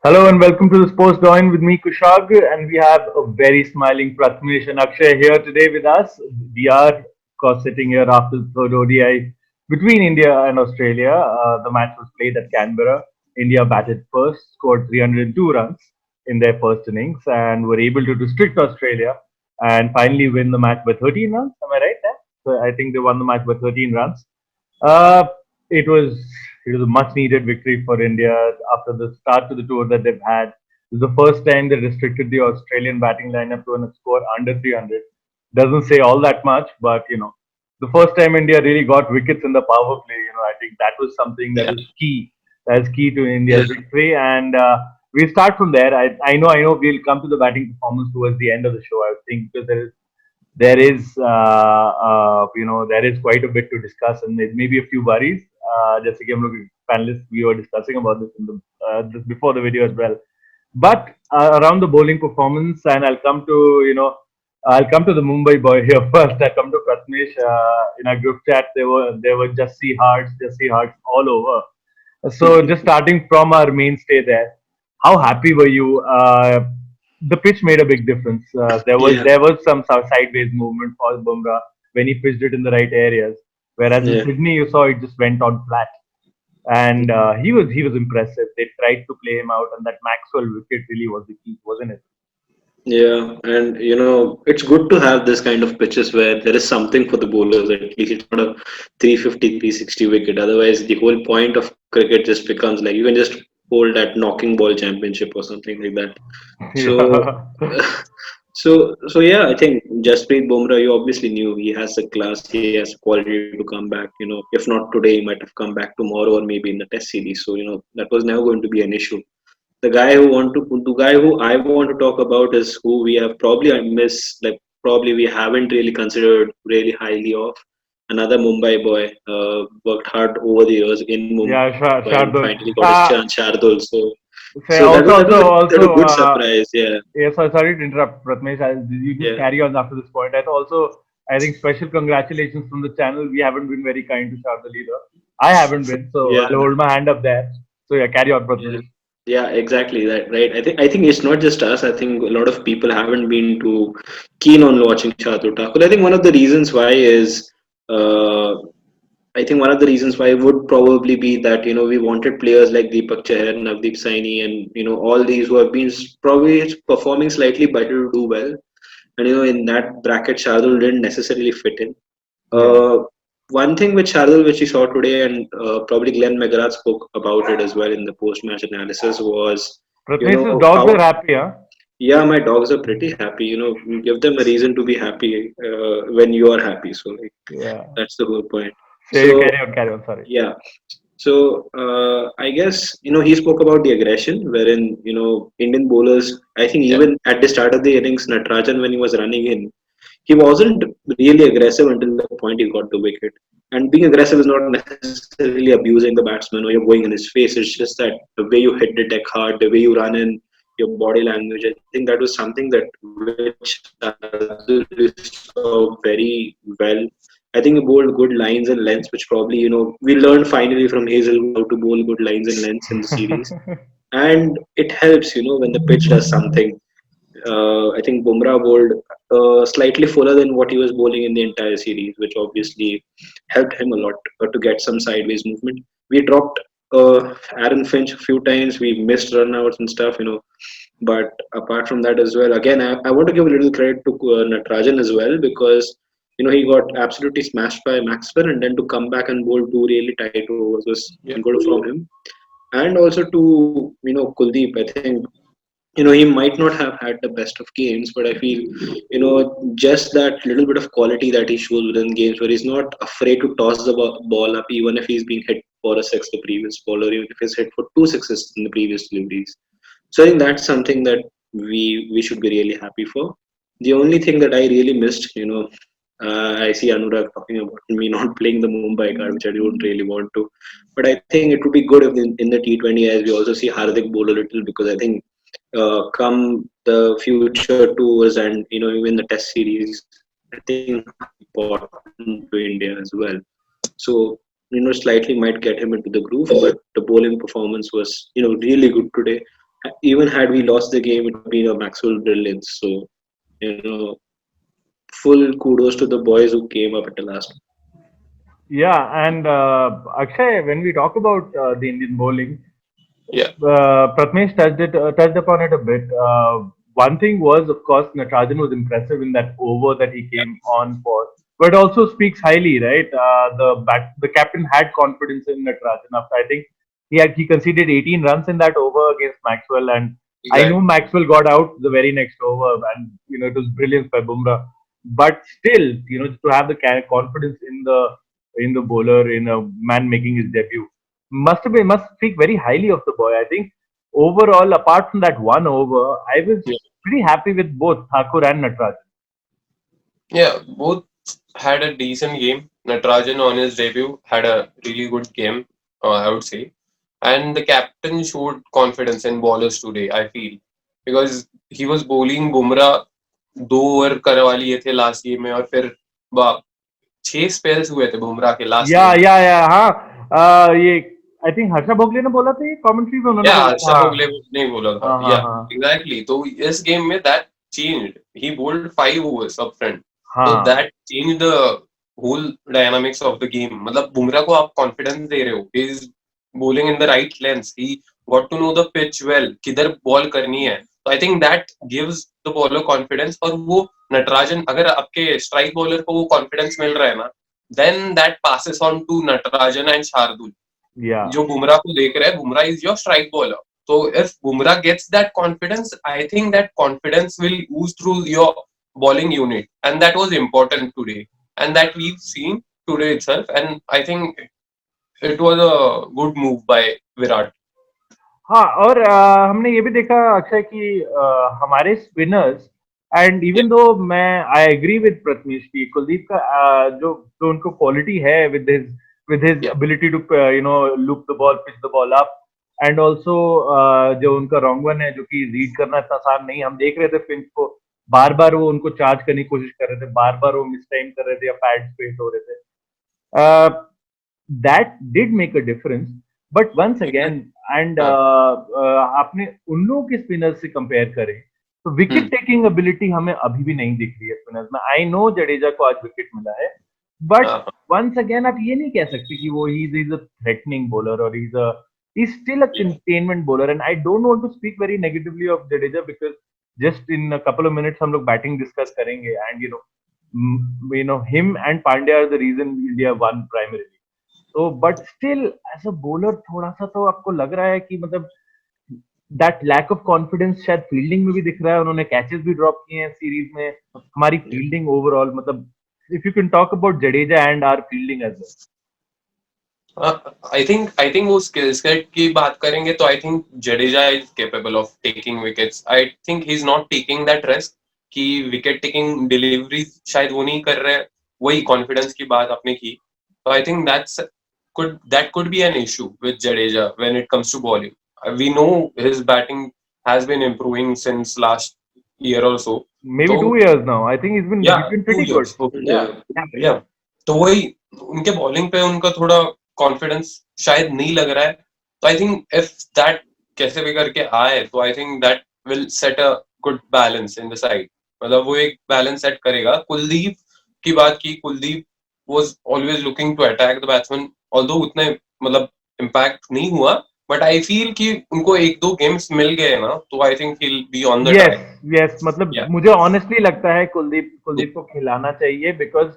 Hello and welcome to the Sports Join with me, Kushag, and we have a very smiling Prathamesh and Akshay here today with us. We are, of course, sitting here after the third ODI between India and Australia. The match was played at Canberra. India batted first, scored 302 runs in their first innings, and were able to restrict Australia and finally win the match by 13 runs. Am I right there? So I think they won the match by 13 runs. Uh, it was it was a much needed victory for India after the start to the tour that they've had. It was the first time they restricted the Australian batting lineup to a score under 300. Doesn't say all that much, but the first time India really got wickets in the power play. I think that was something that Yeah, was key. That's key to yeah, India's victory, and we'll start from there. I know we'll come to the batting performance towards the end of the show. I think because there is quite a bit to discuss and there may be a few worries. Just like हम लोग panelists, we were discussing about this this before the video as well. But around the bowling performance, and I'll come to the Mumbai boy here first. I come to Pratnesh. In our group chat, there were just see hearts all over. So just starting from our mainstay there, how happy were you? The pitch made a big difference. There was yeah, there was some sideways movement for Bumrah when he pitched it in the right areas. Whereas in yeah, Sydney, you saw it just went on flat, and he was impressive. They tried to play him out, and that Maxwell wicket really was the key, wasn't it? yeah. And it's good to have this kind of pitches where there is something for the bowlers. At least it's not a 350, 360 wicket. Otherwise, the whole point of cricket just becomes like you can just hold that knocking ball championship or something like that. So, Yeah. so yeah, I think Jasprit Bumrah, you obviously knew he has the class, he has quality to come back. If not today, he might have come back tomorrow or maybe in the Test series. So that was never going to be an issue. The guy who I want to talk about is who we have probably I miss like probably we haven't really considered really highly of. Another Mumbai boy, worked hard over the years in Mumbai Yeah, and finally got his Shardul. chance, Shardul. So Say that also, was also, that was a also. good surprise. Yeah, Yes, sorry to interrupt, Pratmesh. You just yeah, carry on after this point. I think special congratulations from the channel. We haven't been very kind to Shardul either. I haven't been, so yeah, I'll hold my hand up there. So yeah, carry on, yeah. Pratmesh. Yeah, exactly that, right? I think it's not just us. I think a lot of people haven't been too keen on watching Shardul Thakur. I think one of the reasons why is uh, I think one of the reasons why would probably be that we wanted players like Deepak Chahar, Navdeep Saini, and all these who have been probably performing slightly better to do well. And in that bracket, Shardul didn't necessarily fit in. Yeah. Uh, One thing with Shardul, which we saw today, and probably Glenn McGrath spoke about it as well in the post-match analysis, was Pratmesh's dogs are how happy, huh? yeah, my dogs are pretty happy. You give them a reason to be happy when you are happy. So like Yeah. that's the whole point. Say you So carry on. Sorry. yeah. So I guess he spoke about the aggression, wherein Indian bowlers. I think Yeah. even at the start of the innings, Natarajan when he was running in, he wasn't really aggressive until the point he got the wicket. And being aggressive is not necessarily abusing the batsman or you're going in his face. It's just that the way you hit the deck hard, the way you run in, your body language. I think that was something that which Shardul saw very well. I think he bowled good lines and lengths, which probably we learned finally from Hazelwood how to bowl good lines and lengths in the series. And it helps, when the pitch does something. I think Bumrah bowled slightly fuller than what he was bowling in the entire series, which obviously helped him a lot to get some sideways movement. We dropped Aaron Finch a few times. We missed runouts and stuff. But apart from that as well, again, I want to give a little credit to Natarajan as well because he got absolutely smashed by Maxwell, and then to come back and bowl two really tight overs was Yeah. good from him. And also to Kuldeep, I think he might not have had the best of games, but I feel just that little bit of quality that he shows within games where he's not afraid to toss the ball up even if he's being hit for a six the previous ball or even if he's hit for two sixes in the previous deliveries. So I think that's something that we should be really happy for. The only thing that I really missed, I see Anurag talking about me not playing the Mumbai card, which I don't really want to. But I think it would be good if in the T20 as we also see Hardik bowl a little because I think come the future tours and even the Test series, I think important to India as well. So slightly might get him into the groove, but the bowling performance was really good today. even had we lost the game, it would be a Maxwell brilliance. So, full kudos to the boys who came up at the last. Yeah, and Akshay, when we talk about the Indian bowling, Yeah. Pratmesh touched upon it a bit. One thing was, of course, Natarajan was impressive in that over that he came on for, but it also speaks highly, right? The captain had confidence in Natarajan after I think he conceded 18 runs in that over against Maxwell, and I know Exactly. Maxwell got out the very next over, and it was brilliant by Bumrah. But still, to have the confidence in the bowler in a man making his debut must speak very highly of the boy. I think overall, apart from that one over, I was Yeah. pretty happy with both Thakur and Nataraj. Yeah, both had a decent game. Natarajan on his debut had a really good game, I would say. And the captain showed confidence in bowlers today, I feel. Because he was bowling Bumrah 2 over करवा लिए थे last game में और फिर 6 spells हुए थे बुमराह के last या गेम में या या हाँ ये आई थिंक हर्षा भोगले ने बोला था ये कमेंट्री में उन्होंने या बोला था हर्षा भोगले ने बोला था हाँ हाँ या हाँ एग्जैक्टली तो इस गेम में that changed he bowled 5 overs up front तो हाँ that change the whole dynamics of the game मतलब बुमराह को आप कॉन्फिडेंस दे रहे हो he is bowling in the right length he got to know the pitch well किधर बॉल करनी है तो I think that gives the bowler confidence और वो नटराजन अगर आपके स्ट्राइक बॉलर को वो कॉन्फिडेंस मिल रहा है ना then that passes on to Natarajan and Shardul या जो बुमराह को देख रहे हैं Bumrah is your strike bowler so if Bumrah gets that confidence, I think that confidence will ooze through your bowling unit, and that was important today, and that we've seen today itself. And I think it was a good move by Virat. हाँ और हमने ये भी देखा अक्षय कि हमारे spinners and even though मैं I agree with Prathamesh की कुलदीप का जो उनको क्वालिटी है with his Yeah, ability to look the ball pitch the ball up and also जो उनका रॉन्ग वन है जो कि रीड करना इतना आसान नहीं हम देख रहे थे फिंच को बार बार वो उनको चार्ज करने की कोशिश कर रहे थे बार बार वो मिस टाइम कर रहे थे या पैड स्पेस हो रहे थे that did make a difference. But once again, and हाँ, आपने उन लोगों के स्पिनर से कंपेयर करें तो विकेट टेकिंग एबिलिटी हमें अभी भी नहीं दिख रही है स्पिनर्स में आई नो जडेजा को आज विकेट मिला है बट हाँ, वंस अगेन आप ये नहीं कह सकते कि वो he is a threatening bowler और he's still a yeah, containment bowler and I don't want to speak very negatively of Jadeja because just in a couple of minutes हम लोग बैटिंग डिस्कस करेंगे and him and Pandya are the reason India won primarily. तो but still as a bowler थोड़ा सा तो आपको लग रहा है कि मतलब दैट लैक ऑफ कॉन्फिडेंस शायद फील्डिंग में भी दिख रहा है उन्होंने कैचेस भी ड्रॉप किए हैं सीरीज में हमारी yeah. फील्डिंग ओवरऑल मतलब if you can talk about Jadeja and our fielding as well I think वो स्किल सेट की बात करेंगे तो I think Jadeja is capable of taking wickets I think he is not taking that risk कि wicket taking delivery शायद वो नहीं कर रहे वही कॉन्फिडेंस की बात आपने की तो I think that could be an issue with Jadeja when it comes to bowling. We know his batting has been improving since last year or so. May be So 2 years now I think yeah, he's been 2 pretty good years. Yeah. Yeah. तो वही उनके bowling पे उनका थोड़ा confidence शायद नहीं लग रहा है तो आई थिंक इफ दैट कैसे भी करके आए तो I think that will set a good balance in the side मतलब वो एक बैलेंस सेट करेगा कुलदीप की बात की Kuldeep was always looking to attack the batsman although उतने मतलब impact नहीं हुआ but I feel कि उनको एक दो गेम्स मिल गए ना तो I think he'll be on the yes track. Yes मतलब Yeah. मुझे ऑनेस्टली लगता है कुलदीप को खिलाना चाहिए बिकॉज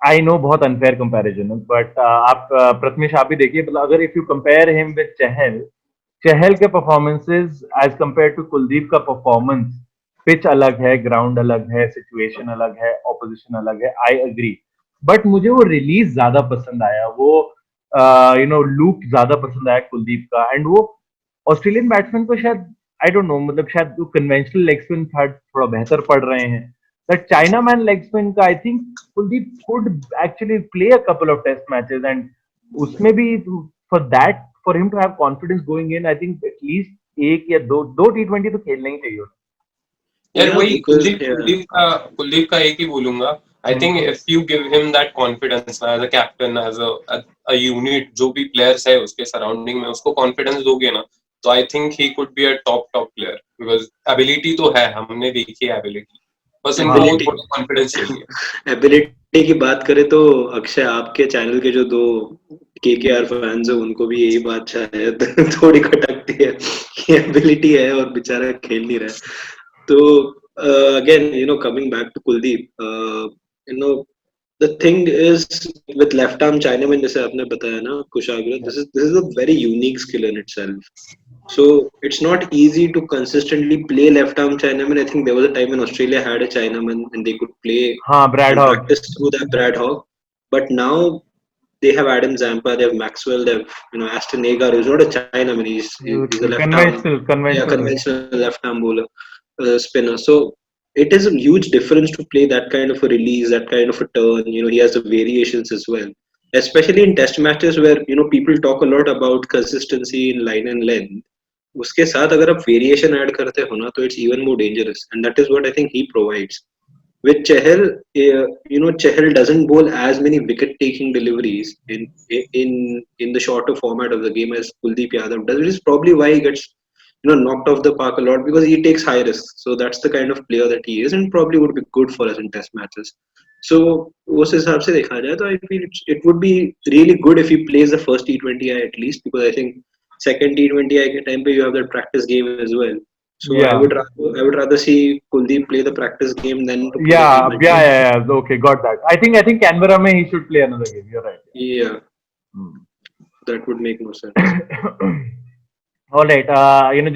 आई नो बहुत अनफेयर कंपैरिजन है बट आप प्रथमेश आप भी देखिए मतलब अगर if you compare him with Chahal के performances as compared to Kuldeep का परफॉर्मेंस पिच अलग है ग्राउंड अलग है सिचुएशन अलग है ऑपोजिशन अलग है आई एग्री बट मुझे वो रिलीज ज्यादा पसंद आया वो लूप ज्यादा पसंद आया कुलदीप का एंड वो ऑस्ट्रेलियन बैट्समैन को शायद आई डोंट नो मतलब शायद वो कन्वेंशनल लेग स्पिन थोड़ा बेहतर पड़ रहे हैं that chinaman leg spin का I think Kuldeep could actually play a couple of test matches and उसमें भी for him to have confidence going in I think at least एक या दो T20 तो खेलना ही चाहिए यार Yeah, वही because कुलदीप का एक ही बोलूंगा I think if you give him that confidence as a captain as a unit जो भी players है उसके surrounding में उसको confidence दोगे ना तो I think he could be a top player because ability तो है, हमने देखी है एबिलिटी, बस इनको Ability थोड़ा कॉन्फिडेंस चाहिए। एबिलिटी की बात करें तो अक्षय, आपके चैनल के जो दो केकेआर फैंस है उनको भी यही बात शायद थोड़ी खटकती है कि एबिलिटी है और बेचारा खेल नहीं रहा है। तो again coming back to Kuldeep, no the thing is with left arm Chinaman, जैसे आपने बताया ना कुशाग्र, this is a very unique skill in itself. So it's not easy to consistently play left arm Chinaman. I think there was a time when Australia had a Chinaman and they could play हाँ, Brad and Hogg. practice through that Brad Hogg. But now they have Adam Zampa, they have Maxwell, they have Aston Agar, who's not a Chinaman. He's a left arm, Conventional, yeah, conventional. conventional left arm bowler, spinner. So it is a huge difference to play that kind of a release, that kind of a turn. He has the variations as well, especially in test matches where people talk a lot about consistency in line and length. उसके साथ अगर आप variation add करते हो ना तो it's even more dangerous, and that is what I think he provides. With Chahal, Chahal doesn't bowl as many wicket-taking deliveries in the shorter format of the game as Kuldeep Yadav does. Which is probably why he gets knocked off the park a lot, because he takes high risks. So that's the kind of player that he is, and probably would be good for us in Test matches. So उस हिसाब से देखा जाए तो I feel it would be really good if he plays the first T20I at least, because I think second T20I के time पे you have that practice game as well. So Yeah. I would rather see Kuldeep play the practice game than to play the Yeah, T20. yeah. Okay, got that. I think Canberra में he should play another game. You're right. Yeah, that would make no sense. All right.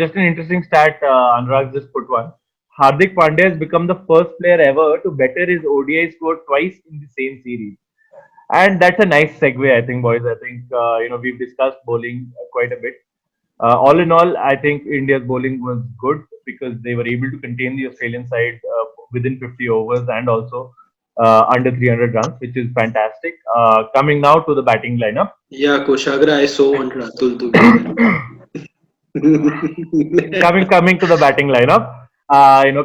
Just an interesting stat. Anurag just put one. Hardik Pandya has become the first player ever to better his ODI score twice in the same series. And that's a nice segue, I think, boys. I think, we've discussed bowling quite a bit. All in all, I think India's bowling was good because they were able to contain the Australian side within 50 overs and also under 300 runs, which is fantastic. Coming now to the batting lineup. Yeah, Koshagra, I so want Ratul to be there. coming to the batting lineup,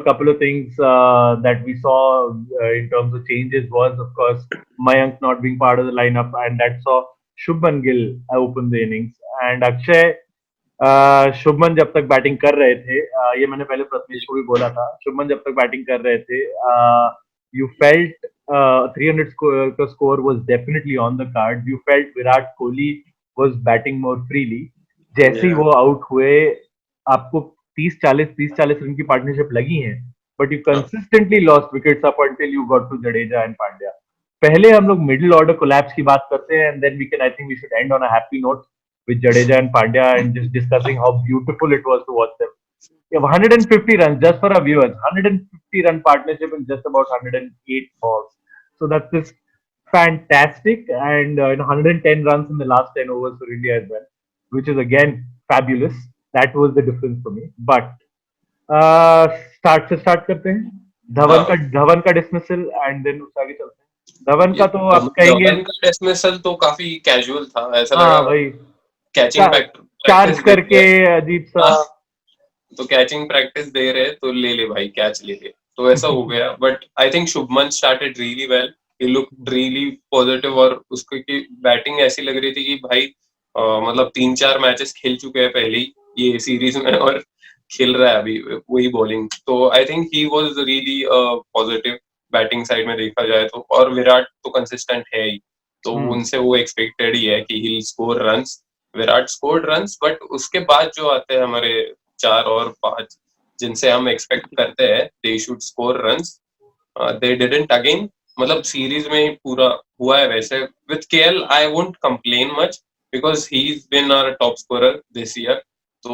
couple of things that we saw in terms of changes was, of course, Mayank not being part of the lineup, and that saw Shubman Gill open the innings, and Akshay, Shubman जब तक batting कर रहे थे, ये मैंने पहले प्रथमेश को भी बोला था, शुभमन जब तक बैटिंग कर रहे थे, यू फेल्ट 300 का score was definitely on the card. You felt Virat Kohli was batting more freely. जैसे ही वो आउट हुए, आपको 30-40 रन की पार्टनरशिप लगी है, but you consistently lost wickets up until you got to Jadeja and Pandya. पहले हम लोग मिडिल ऑर्डर कोलैप्स की बात करते हैं, and then we can, I think we should end on a happy note with Jadeja and Pandya and just discussing how beautiful it was to watch them. Yeah, 150 runs, just for our viewers, 150 run partnership in just about 108 balls. So that's just fantastic, and 110 runs in the last 10 overs for India as well, which is again fabulous. That was the difference for me. But start करते हैं. धवन का dismissal and then उससे आगे चलते हैं. धवन का तो आप कहेंगे, धवन का डिसमिसल तो काफी कैजुअल था, ऐसा हाँ लगा भाई, कैचिंग चार्ज करके अजीब सा, तो कैचिंग प्रैक्टिस दे रहे तो ले भाई, कैच ले, तो ऐसा हो गया. But I think Shubman started really well, he looked really positive, और उसकी की बैटिंग ऐसी लग रही थी कि भाई मतलब 3-4 मैचेस खेल चुके हैं पहले ही ये सीरीज में और खेल रहा है अभी वही बॉलिंग. तो I think he was really positive batting side में देखा जाए तो. और विराट तो कंसिस्टेंट है ही, तो उनसे वो एक्सपेक्टेड ही है कि he will score runs. Virat scored runs, but उसके बाद जो आते हैं हमारे 4 और 5 जिनसे हम एक्सपेक्ट करते हैं they should score runs, they didn't again. मतलब सीरीज में पूरा हुआ है वैसे. With KL I won't complain much because he is been our top scorer this year. तो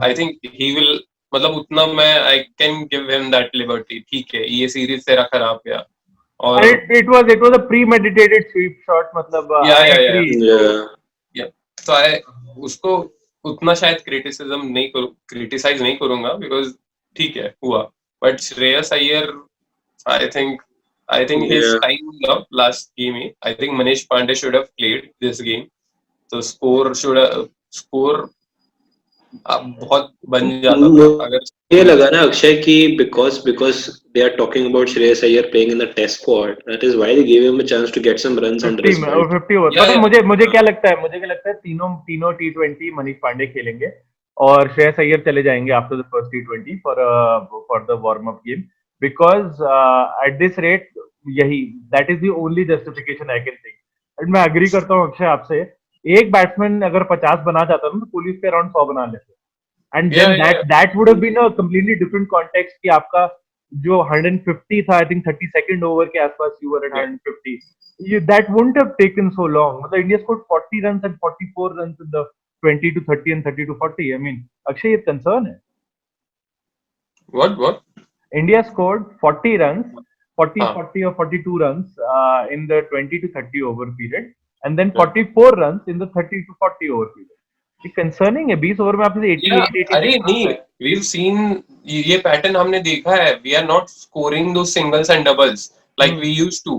आई थिंक ही विल, मतलब उतना मैं I can give him that liberty. ठीक है, ये सीरीज तेरा खराब गया, और it was a premeditated sweep shot, मतलब तो उसको उतना शायद क्रिटिसाइज नहीं करूंगा बिकॉज ठीक है हुआ. But Shreyas Iyer, I think his time up last game. I think Manish Pandey should have played this game. तो स्कोर बहुत बन जाता था अगर ये लगा ना अक्षय कि because they are talking about Shreyas Iyer playing in the test squad, that is why they gave him a chance to get some runs under his belt. 50 over. पता है मुझे क्या लगता है, तीनों T20 मनीष पांडे खेलेंगे और श्रेयस अय्यर चले जाएंगे after the first T20 for the warm up game, because at this rate यही that is the only justification I can think. And मैं एग्री करता हूँ अक्षय आपसे, एक बैट्समैन अगर 50 बना जाता ना तो पुलिस पे अराउंड 100 बना लेते, and Yeah, then yeah. That would have been a completely different context कि आपका जो 150 था, आई थिंक 32nd ओवर के आसपास you were at Yeah. 150, that wouldn't have taken so long. मतलब India scored 40 runs and 44 runs in the 20 to 30 and 30 to 40. I mean, Akshay, ये concern है। What? India scored 40 runs, 40, हाँ. 40 or 42 runs in the 20 to 30 over period, and then Yeah. 44 runs in the 30 to 40 over period. ये concerning है, 20 over में आपने 88, Yeah, अरे 86 नहीं, we've seen ये पैटर्न हमने देखा है. We are not scoring those singles and doubles like we used to.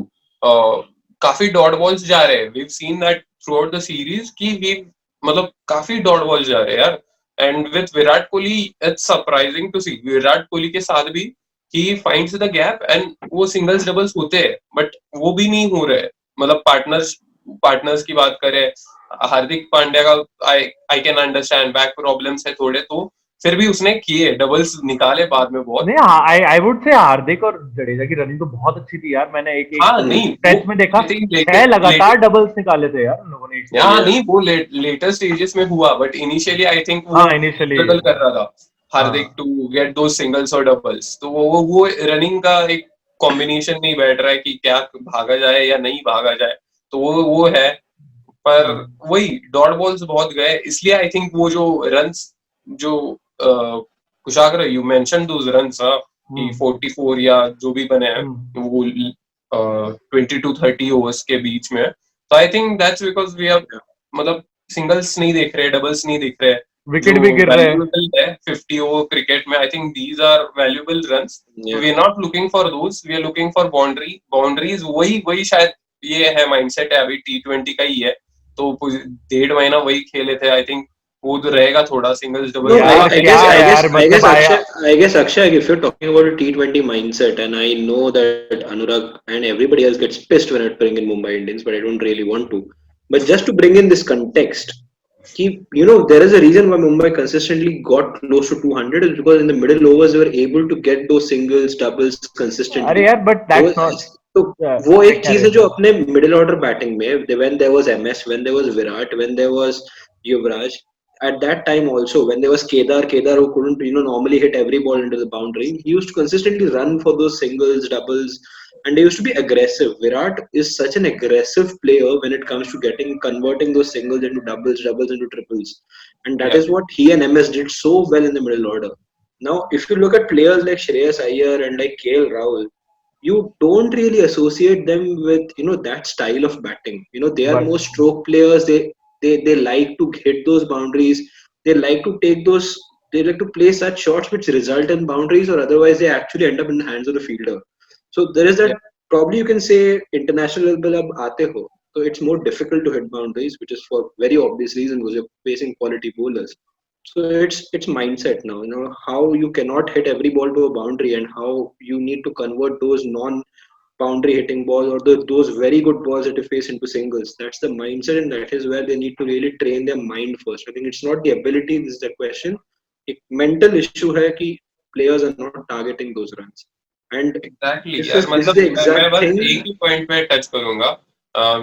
काफी डॉट बॉल्स जा रहे हैं. We've seen that throughout the series कि we मतलब काफी डॉट बॉल्स जा रहे हैं यार. And with Virat Kohli, it's surprising to see. Virat Kohli के साथ भी he finds the gap and वो singles doubles होते हैं, but वो भी नहीं हो रहे. मतलब पार्टनर्स की बात करें, हार्दिक पांड्या का I can understand back problems है थोड़े, तो फिर भी उसने किए डबल्स निकाले बाद में बहुत. नहीं, आई वुड से हार्दिक और जडेजा की रनिंग तो बहुत अच्छी थी यार। मैंने एक हाँ नहीं, टेस्ट में देखा, I think 6 लगातार डबल्स निकाले थे यार उन लोगों ने। हाँ नहीं, वो लेटर स्टेजेस में हुआ, बट इनिशियली आई थिंक वो हाँ, इनिशियली स्ट्रगल कर रहा था हार्दिक टू गेट दो सिंगल्स और डबल्स. तो वो रनिंग का एक कॉम्बिनेशन नहीं बैठ रहा है कि क्या भागा जाए या नहीं भागा जाए, तो वो है. पर वही डॉट बॉल्स बहुत गए, इसलिए आई थिंक वो जो रन्स जो कुशाग्र यू मेंशन दोस रन्स कि 44 या जो भी बने हैं वो 20 to 30 ओवर्स के बीच में, तो I think that's because we are मतलब सिंगल्स नहीं देख रहे, डबल्स नहीं देख रहे, विकेट भी गिर रहे हैं 50 ओवर क्रिकेट में. I think these are valuable runs. We are not looking for those, we are looking for boundaries. वही शायद ये है माइंडसेट है अभी T20 का ही है, तो 1.5 महीना वही खेले थे. आई थिंक वो तो रहेगा थोड़ा singles double. I guess Akshay, if you're talking about a T20 mindset, and I know that Anurag and everybody else gets pissed when I bring in Mumbai Indians, but I don't really want to. But just to bring in this context, there is a reason why Mumbai consistently got close to 200 is because in the middle overs they were able to get those singles, doubles consistently. अरे यार, but that's not. तो वो एक चीज है जो अपने middle order batting में, when there was MS, when there was Virat, when there was Yuvraj, at that time also when there was Kedar who couldn't normally hit every ball into the boundary, he used to consistently run for those singles, doubles, and they used to be aggressive. Virat is such an aggressive player when it comes to converting those singles into doubles into triples, and that is what he and MS did so well in the middle order. Now if you look at players like Shreyas Iyer and like KL Rahul, you don't really associate them with that style of batting. They are more stroke players. They like to hit those boundaries. They like to play such shots which result in boundaries, or otherwise they actually end up in the hands of the fielder. So there is that, probably you can say international level ab aate ho, so it's more difficult to hit boundaries, which is for very obvious reason because you're facing quality bowlers. So it's mindset now, how you cannot hit every ball to a boundary, and how you need to convert those non-boundary hitting balls or those very good balls that you face into singles. That's the mindset, and that is where they need to really train their mind first. I think it's not the ability, this is the question. A mental issue hai ki players are not targeting those runs. And exactly, this is the exact thing. एक ही point पे touch करूँगा.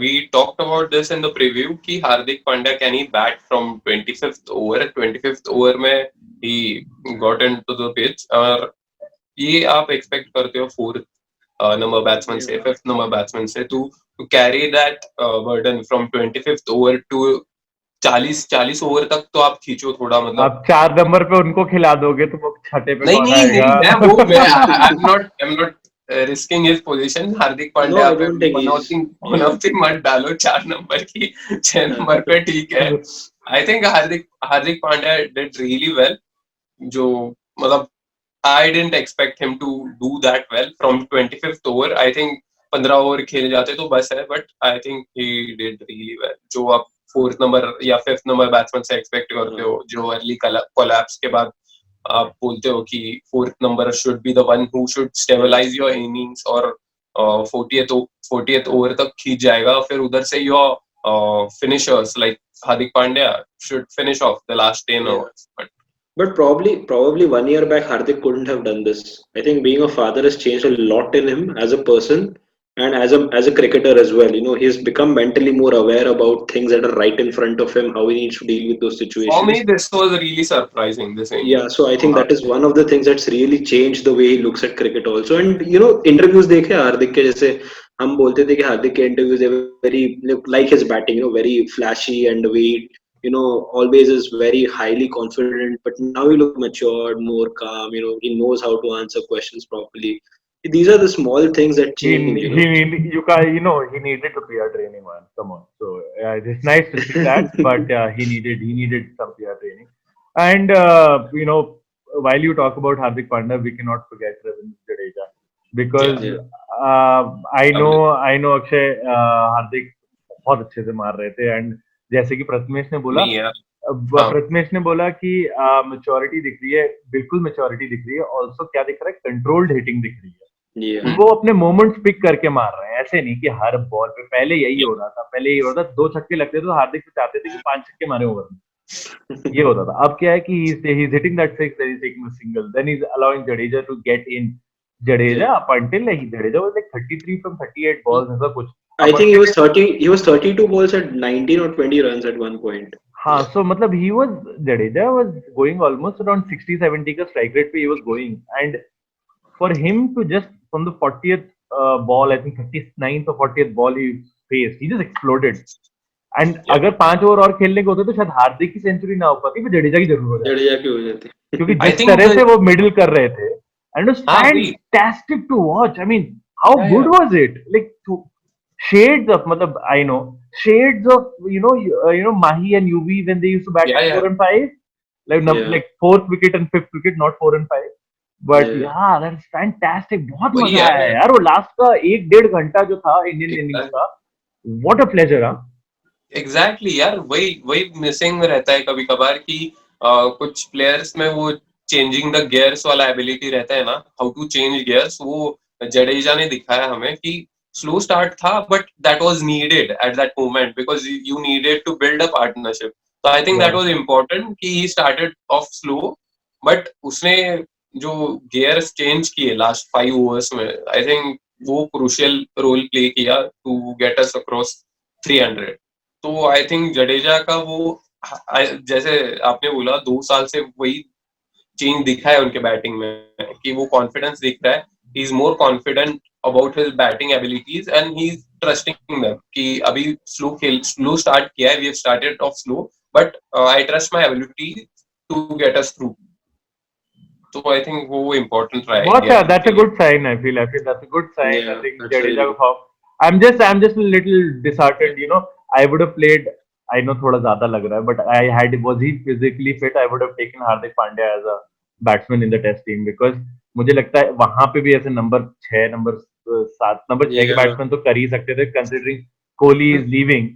We talked about this in the preview कि Hardik Pandya can he bat from 25th over. 25th over में he got into the pitch, और ये आप expect करते हो 4th number batsman से, 5th number batsman से to carry that burden from 25th over to 40 over तक, तो आप खींचो थोड़ा. मतलब आप 4 नंबर पे उनको खिला दोगे तो वो छठे पे कौन आएगा? I'm not risking his position. Hardik Pandya पे one of the मत डालो 4 नंबर की, 6 नंबर पे ठीक है. I think Hardik Pandya did really well. जो मतलब I didn't expect him to do that well from 25th over. I think 15 over खेले जाते तो बस है, but I think he did really well. जो आप 4th नंबर या 5th नंबर बैट्समैन से एक्सपेक्ट करते हो, जो अर्ली कोलैप्स के बाद आप बोलते हो कि 4th number should be the one who should stabilize your innings, और 40th ओवर तक खींच जाएगा, फिर उधर से your finishers like Hardik Pandya should finish off the last 10 overs. But But probably 1 year back, Hardik couldn't have done this. I think being a father has changed a lot in him as a person and as a cricketer as well. He's become mentally more aware about things that are right in front of him, how he needs to deal with those For me, situations. this was really surprising. This Yeah, injury. so I think that is one of the things that's really changed the way he looks at cricket also. And interviews देखे हार्दिक के जैसे हम बोलते थे कि हार्दिक के interviews are very like his batting, very flashy and the way always is very highly confident. But now he looks matured, more calm. He knows how to answer questions properly. These are the small things that change. He needed the PR training, man. Come on. So it's nice to see that, but he needed some PR training. And while you talk about Hardik Pandya, we cannot forget Ravindra Jadeja because Yeah. Yeah, I know Akshay हार्दिक बहुत अच्छे से मार रहे थे and जैसे कि प्रथमेश ने बोला नहीं यार. हाँ. प्रथमेश ने बोला कि मेच्योरिटी दिख रही है बिल्कुल मेच्योरिटी दिख रही है ऑल्सो क्या दिख रहा है कंट्रोल्ड हिटिंग दिख रही है yeah, वो अपने मोमेंट्स पिक करके मार रहे हैं ऐसे नहीं कि हर बॉल पे पहले यही हो रहा था पहले यही होता था 2 छक्के लगते थे तो हार्दिक से चाहते थे कि 5 छक्के मारे ओवर में ये होता था अब क्या है कि he's hitting that six then he's taking a single then he's allowing Jadeja to get in Jadeja yeah. up until Jadeja was like 33 from 38 balls ऐसा कुछ I think he was 30. He was 32 balls at 19 or 20 runs at one point. हाँ so मतलब Jadeja was going almost around 60-70 का strike rate पे he was going and for him to just from the 40th ball I think 39th or 40th ball he faced he just exploded and अगर 5 over और खेलने को होते तो शायद हार्दिक की सेंचुरी ना हो पाती फिर जडेजा की जरूर हो जाती जडेजा की हो जाती. क्योंकि I जिस think तरह से वो मिडिल कर रहे थे and it was हाँ वही. fantastic to watch I mean how Yeah, good yeah. was it like shades of मतलब I know shades of Mahi and Yuvi when they used to bat Yeah, at yeah. 4 and 5 Yeah. like 4th wicket and 5th wicket not 4 and 5 but Yeah. yeah that's fantastic बहुत वही मजा आया यार. यार वो last का 1-1.5 घंटा जो था इंडियन इनिंग्स का what a pleasure हाँ एग्जैक्टली यार वही मिसिंग रहता है कभी कभार कि कुछ प्लेयर्स में वो चेंजिंग द गियर्स वाला एबिलिटी रहता है ना हाउ टू चेंज गियर्स वो जडेजा ने दिखाया हमें कि स्लो स्टार्ट था but that was needed at that moment because you needed to build a partnership तो I think that was important कि he started off slow but उसने जो गियर्स चेंज किए लास्ट 5 ओवर्स में आई थिंक वो crucial role play किया to get us across 300 तो I think Jadeja का वो जैसे आपने बोला 2 साल से वही चेंज दिखा है उनके बैटिंग में कि वो कॉन्फिडेंस दिख रहा है he is more confident about his batting abilities and he is trusting them कि अभी स्लो स्टार्ट किया है we have started off slow but I trust my ability to get us through तो आई थिंक वो important रहा What है that's a good sign. I feel that's a good sign. I Yeah, think that's really Jadeja good. form. I'm just a little disheartened. I would have played. I know थोड़ा ज़्यादा लग रहा है, but was he physically fit? I would have taken Hardik Pandya as a batsman in the test team because मुझे लगता है वहाँ पे भी ऐसे नंबर 6, नंबर 7, नंबर 6 के Yeah. बैट्समैन तो कर ही सकते थे considering Kohli is leaving.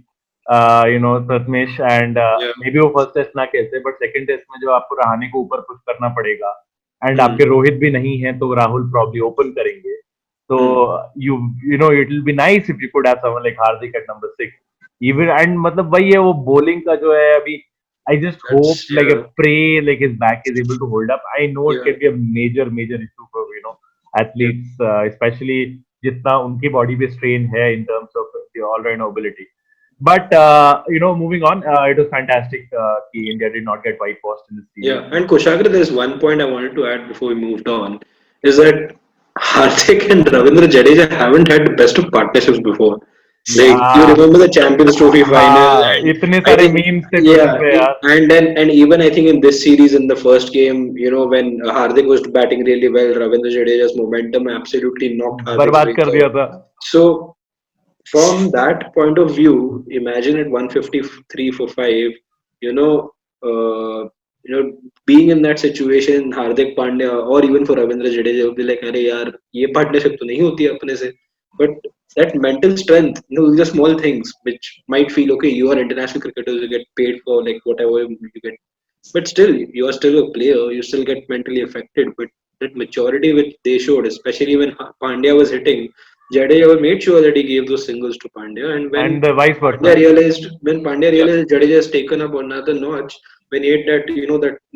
Pratmesh and Yeah. maybe वो फर्स्ट टेस्ट ना खेलते but सेकंड टेस्ट में जो आपको रहाणे को ऊपर पुश करना पड़ेगा एंड आपके रोहित भी नहीं है तो राहुल प्रॉब्ली ओपन करेंगे तो it will be nice if you could have someone like Hardik at number 6 even and मतलब वही है वो bowling का जो है अभी I just hope like a pray like his back is able to hold up I know it can be a major issue for athletes especially जितना उनकी body पे strain है in terms of the all-round ability but moving on it was fantastic कि India did not get whitewashed in this series. Yeah, and Kushagra, there's one point I wanted to add before we moved on, is that Hardik and Ravindra Jadeja haven't had the best of partnerships before. Like you remember the Champions Trophy final, and इतने I सारे think memes थे yeah, Twitter पे यार and even I think in this series in the first game, when Hardik was batting really well, Ravindra Jadeja's momentum absolutely knocked Hardik's बर्बाद wickets कर out. दिया था So from that point of view, imagine at 153 for 5, you know, being in that situation, Hardik Pandya or even for Ravindra Jadeja would be like, "अरे यार, ये partnership तो नहीं होती है अपने से." But that mental strength, these are small things which might feel okay. You are international cricketers, you get paid for like whatever you get, but still, you are still a player. You still get mentally affected. But that maturity which they showed, especially when Pandya was hitting, Jadeja made sure that he gave those singles to Pandya, and when and vice versa Pandya realized Jadeja has taken up another notch, when he hit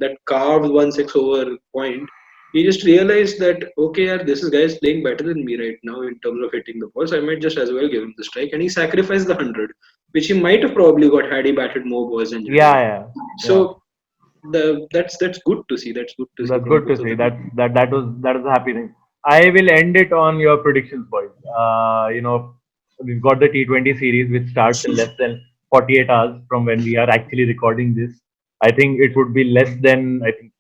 that carved 1-6 over point, he just realized that okay, yeah, guy is playing better than me right now in terms of hitting the ball, so I might just as well give him the strike, and he sacrificed the 100, which he might have probably got had he batted more balls than Yeah, Jadeja. yeah, yeah. So that's good to see. That's good to see That's from good to both of see. them. That was a happy thing. I will end it on your predictions, boys. We've got the T20 series which starts in less than 48 hours from when we are actually recording this. I think it would be less than, I think,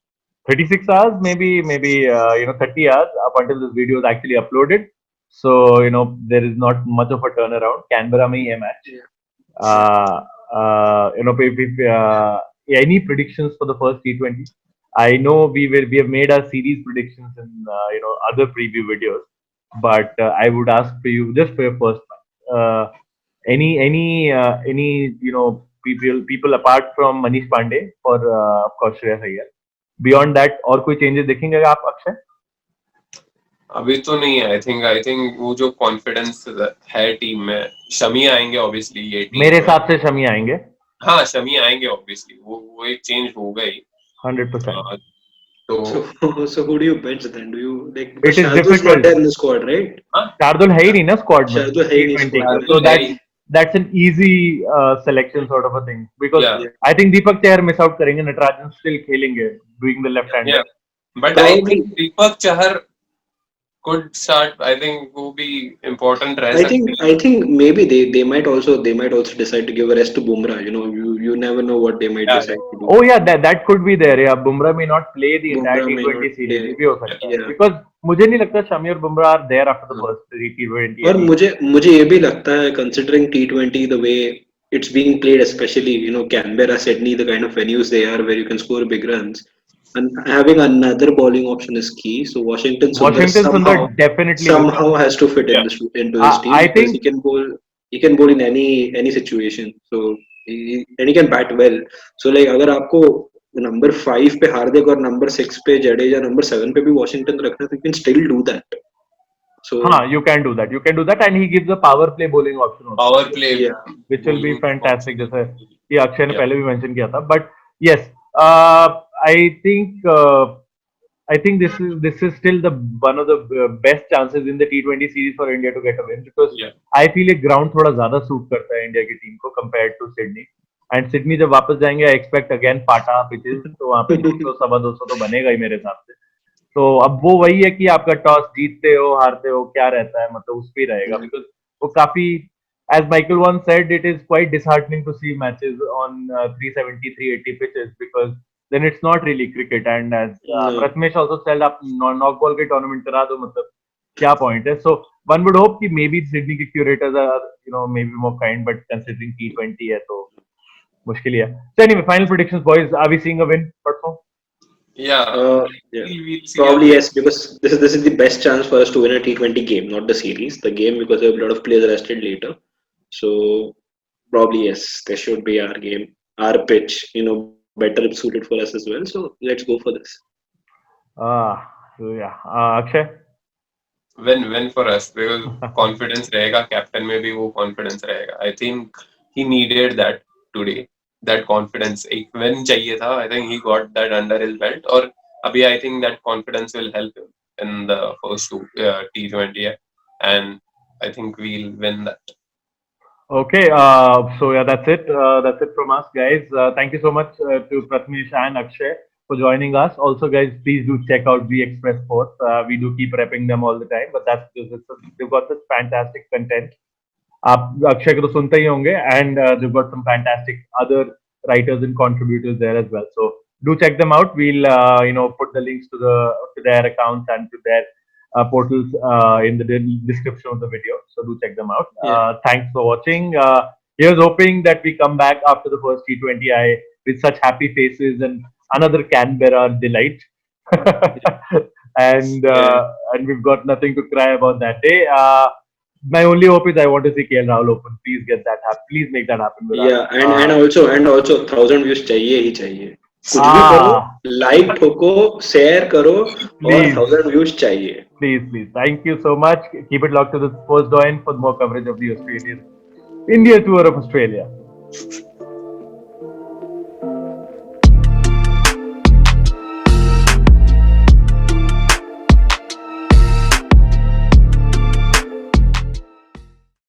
36 hours, maybe 30 hours up until this video is actually uploaded. So there is not much of a turnaround. Canberra में ही है match. Yeah. Uh, any predictions for the first T20? I know we have made our series predictions in other preview videos, but I would ask for you just for your first match. Any people apart from Manish Pandey for of course Shreyas Iyer. Beyond that और कोई changes देखेंगे आप अक्षय? अभी तो नहीं है. आई think वो जो कॉन्फिडेंस है टीम में, शमी आएंगे ऑब्वियसली ये टीम मेरे में. हिसाब से शमी आएंगे. हाँ, शमी आएंगे ऑब्वियसली. वो एक चेंज होगा ही. 100%. So who do you bench then? Do you like It because is Shardul's difficult. not there in the squad, right? Shardul है ही नहीं ना स्क्वाड में. Shardul है ही नहीं T20 squad में. so that's an easy selection sort of a thing because Yeah. I think Deepak Chahar miss out करेंगे. Natarajan still खेलेंगे doing the left hander. Yeah. But I think Deepak Chahar could start. I think वो भी important रह सकते हैं. I think maybe they might also decide to give a rest to Bumrah. You never know what they might decide to do. Oh yeah, that could be there. Yeah, Bumrah may not play the entire Bumrah may T20 not series. play. ये भी हो सकता है Yeah. because मुझे नहीं लगता शमी और Bumrah are there after the first T20. और मुझे ये भी लगता है considering T20 the way it's being played, especially Canberra, Sydney, the kind of venues they are where you can score big runs, and having another bowling option is key. So Washington Sundar definitely somehow has to fit into this team I because think he can bowl in any situation. So and he can bat well. So like अगर आपको number 5 पे हार्दिक और number 6 पे Jadeja, number 7 पे भी Washington रखना, तो you can still do that. So you can do that and he gives a power play bowling option also, Power play, yeah, which will be fantastic जैसे ये अक्षय ने Yeah. पहले भी mention किया था. But yes, I think this is still the one of the best chances in the T20 series for India to get a win because Yeah. I feel एक ground थोड़ा ज़्यादा suit करता है India की team को compared to Sydney. And Sydney जब वापस जाएंगे I expect again पाटा pitches तो वहाँ पे 200 सवा 200 तो बनेगा ही मेरे हिसाब से. तो अब वो वही है कि आपका टॉस जीतते हो हारते हो क्या रहता है मतलब उस पे ही रहेगा because वो काफी as Michael once said it is quite disheartening to see matches on 370 380 pitches because then it's not really cricket and as Prathamesh also said आप knock ball के tournament करा दो मतलब क्या point है. So one would hope कि maybe Sydney के curators are maybe more kind but considering T20 है तो मुश्किल ही है. So anyway final predictions boys, are we seeing a win परसों? Yeah. Yeah. We'll see. Probably yes, because this is the best chance for us to win a T20 game, not the series. The game because we have a lot of players rested later. So probably yes, this should be our game, our pitch. Better suited for us as well. So let's go for this. So yeah, Akshay. Win for us because confidence रहेगा. Captain में भी वो confidence रहेगा. I think he needed that today. That confidence एक win चाहिए था. I think he got that under his belt. और अभी I think that confidence will help him in the first two T20, and I think we'll win that. Okay, so yeah, that's it. That's it from us, guys. Thank you so much to Prathamesh and Akshay for joining us. Also, guys, please do check out the Express Sports. We do keep repping them all the time, but they've got this fantastic content. आप अक्षय को तो सुनते ही होंगे and they've got some fantastic other writers and contributors there as well. So do check them out. We'll put the links to their accounts and to their portals in the description of the video. So do check them out. Thanks for watching. Here's hoping that we come back after the first T20I with such happy faces and another Canberra delight. and we've got nothing to cry about that day. My only hope is I want to see KL Rahul open. Please get that happen. Please make that happen. Yeah, and also 1000 views चाहिए ही चाहिए. कुछ भी करो, like ठोको, share करो और 1000 views चाहिए. Please. Thank you so much. Keep it locked to the Sports Doyen for more coverage of the India tour of Australia.